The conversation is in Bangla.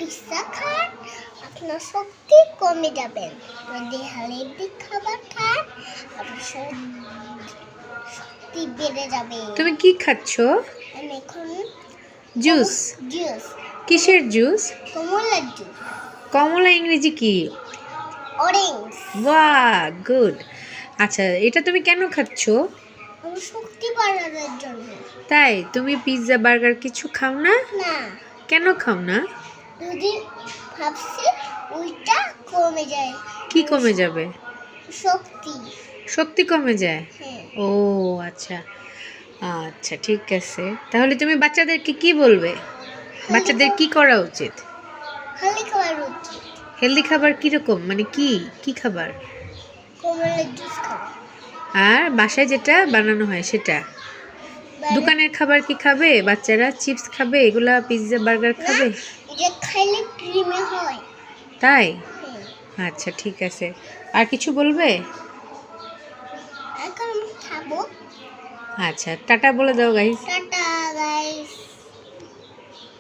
পিৎজা খান আপনার শক্তি কমে যাবে। যদি হেলদি খাবার খান আপনার শক্তি বেড়ে যাবে। তুমি কি খাচ্ছ? আমি এখন জুস। জুস। কিসের জুস? কমলার জুস। কমলা ইংরেজি কি? অরেঞ্জ। বাহ, গুড। আচ্ছা, এটা তুমি কেন খাচ্ছ? আমার শক্তি বাড়ানোর জন্য। তাই? তুমি পিৎজা বার্গার কিছু খাও না? না, কেন খাও না? যদি ভাবছি ওইটা কমে যায়। কি কমে যাবে? শক্তি। শক্তি কমে যায়? হ্যাঁ। ও আচ্ছা। আচ্ছা, ঠিক আছে। তাহলে তুমি বাচ্চাদেরকে কি বলবে? বাচ্চাদের কি করা উচিত? হেলদি খাবার উচিত। হেলদি খাবার কিরকম, মানে কি কি খাবার? কমলার জুস খাওয়া। আর বাসায় যেটা বানানো হয় সেটা? দোকানের খাবার কি খাবে বাচ্চারা? চিপস খাবে, এগুলা পিৎজা বার্গার খাবে? এটা খাইলে ক্রিমে হয়। তাই? হ্যাঁ। আচ্ছা, ঠিক আছে। আর কিছু বলবে? এখন আমি খাবো। আচ্ছা, টাটা বলে দাও গাইস। Tata guys.